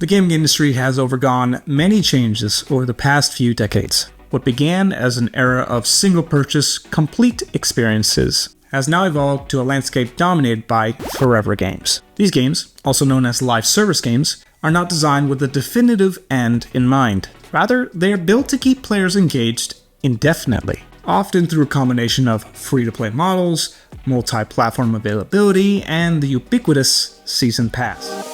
The gaming industry has undergone many changes over the past few decades. What began as an era of single-purchase, complete experiences has now evolved to a landscape dominated by forever games. These games, also known as live service games, are not designed with a definitive end in mind. Rather, they are built to keep players engaged indefinitely, often through a combination of free-to-play models, multi-platform availability, and the ubiquitous Season Pass.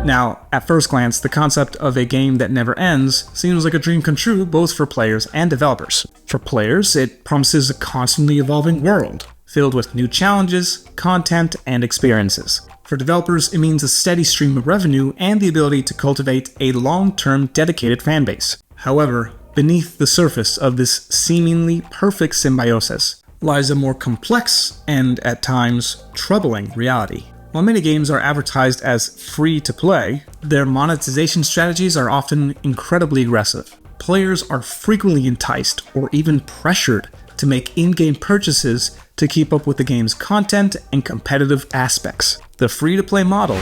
Now, at first glance, the concept of a game that never ends seems like a dream come true both for players and developers. For players, it promises a constantly evolving world, filled with new challenges, content, and experiences. For developers, it means a steady stream of revenue and the ability to cultivate a long-term dedicated fanbase. However, beneath the surface of this seemingly perfect symbiosis lies a more complex and, at times, troubling reality. While many games are advertised as free to play, their monetization strategies are often incredibly aggressive. Players are frequently enticed or even pressured to make in-game purchases to keep up with the game's content and competitive aspects. The free-to-play model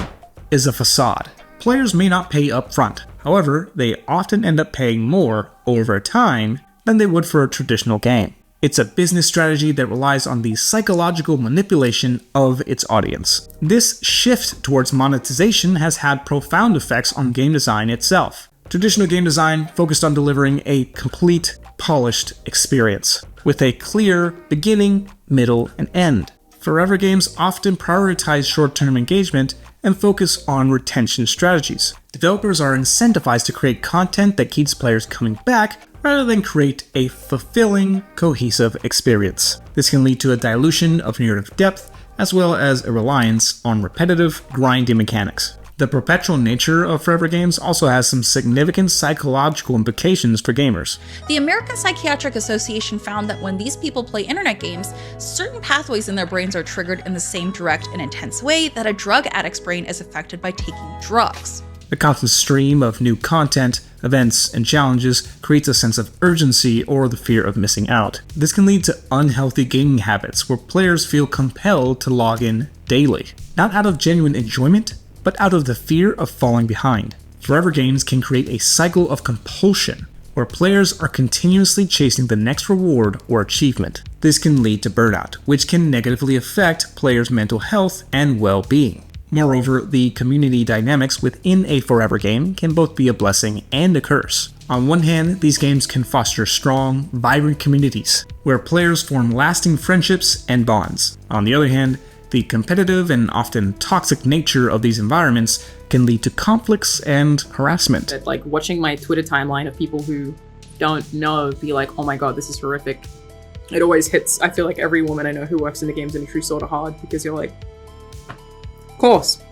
is a facade. Players may not pay upfront. However, they often end up paying more over time than they would for a traditional game. It's a business strategy that relies on the psychological manipulation of its audience. This shift towards monetization has had profound effects on game design itself. Traditional game design focused on delivering a complete, polished experience, with a clear beginning, middle, and end. Forever games often prioritize short-term engagement and focus on retention strategies. Developers are incentivized to create content that keeps players coming back rather than create a fulfilling, cohesive experience. This can lead to a dilution of narrative depth, as well as a reliance on repetitive, grindy mechanics. The perpetual nature of forever games also has some significant psychological implications for gamers. The American Psychiatric Association found that when these people play internet games, certain pathways in their brains are triggered in the same direct and intense way that a drug addict's brain is affected by taking drugs. The constant stream of new content, events, and challenges creates a sense of urgency or the fear of missing out. This can lead to unhealthy gaming habits where players feel compelled to log in daily, not out of genuine enjoyment, but out of the fear of falling behind. Forever games can create a cycle of compulsion where players are continuously chasing the next reward or achievement. This can lead to burnout, which can negatively affect players' mental health and well-being. Moreover, the community dynamics within a forever game can both be a blessing and a curse. On one hand, these games can foster strong, vibrant communities, where players form lasting friendships and bonds. On the other hand, the competitive and often toxic nature of these environments can lead to conflicts and harassment. Like watching my Twitter timeline of people who don't know be like, oh my god, this is horrific. It always hits, I feel like every woman I know who works in the games industry sort of hard, because you're like, course.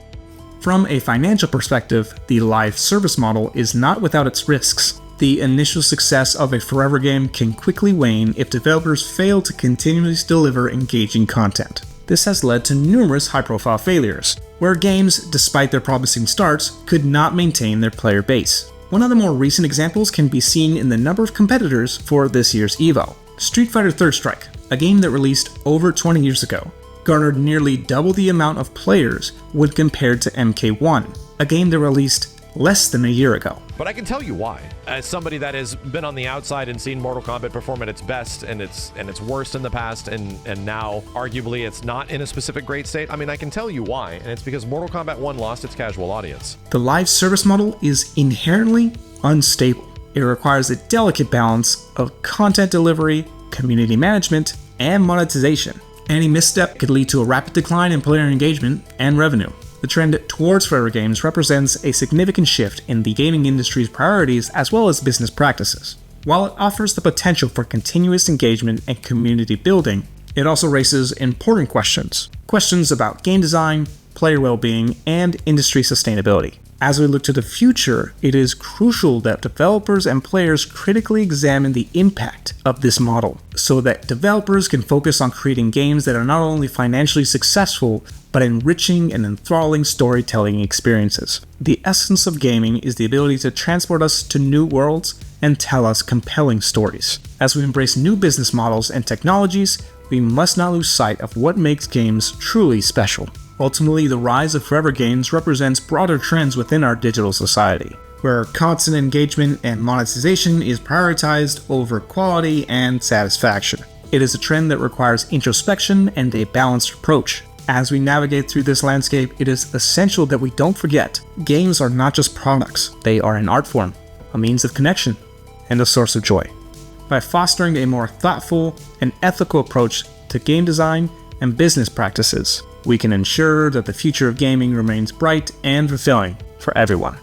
From a financial perspective, the live service model is not without its risks. The initial success of a forever game can quickly wane if developers fail to continuously deliver engaging content. This has led to numerous high-profile failures, where games, despite their promising starts, could not maintain their player base. One of the more recent examples can be seen in the number of competitors for this year's EVO. Street Fighter Third Strike, a game that released over 20 years ago, garnered nearly double the amount of players when compared to MK1, a game that released less than a year ago. But I can tell you why. As somebody that has been on the outside and seen Mortal Kombat perform at its best and its worst in the past, and now arguably it's not in a specific great state, I mean, I can tell you why, and it's because Mortal Kombat 1 lost its casual audience. The live service model is inherently unstable. It requires a delicate balance of content delivery, community management, and monetization. Any misstep could lead to a rapid decline in player engagement and revenue. The trend towards forever games represents a significant shift in the gaming industry's priorities as well as business practices. While it offers the potential for continuous engagement and community building, it also raises important questions. Questions about game design, player well-being, and industry sustainability. As we look to the future, it is crucial that developers and players critically examine the impact of this model, so that developers can focus on creating games that are not only financially successful, but enriching and enthralling storytelling experiences. The essence of gaming is the ability to transport us to new worlds and tell us compelling stories. As we embrace new business models and technologies, we must not lose sight of what makes games truly special. Ultimately, the rise of forever games represents broader trends within our digital society, where constant engagement and monetization is prioritized over quality and satisfaction. It is a trend that requires introspection and a balanced approach. As we navigate through this landscape, it is essential that we don't forget, games are not just products, they are an art form, a means of connection, and a source of joy. By fostering a more thoughtful and ethical approach to game design and business practices, we can ensure that the future of gaming remains bright and fulfilling for everyone.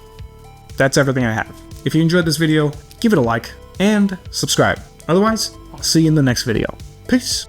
That's everything I have. If you enjoyed this video, give it a like and subscribe. Otherwise, I'll see you in the next video. Peace!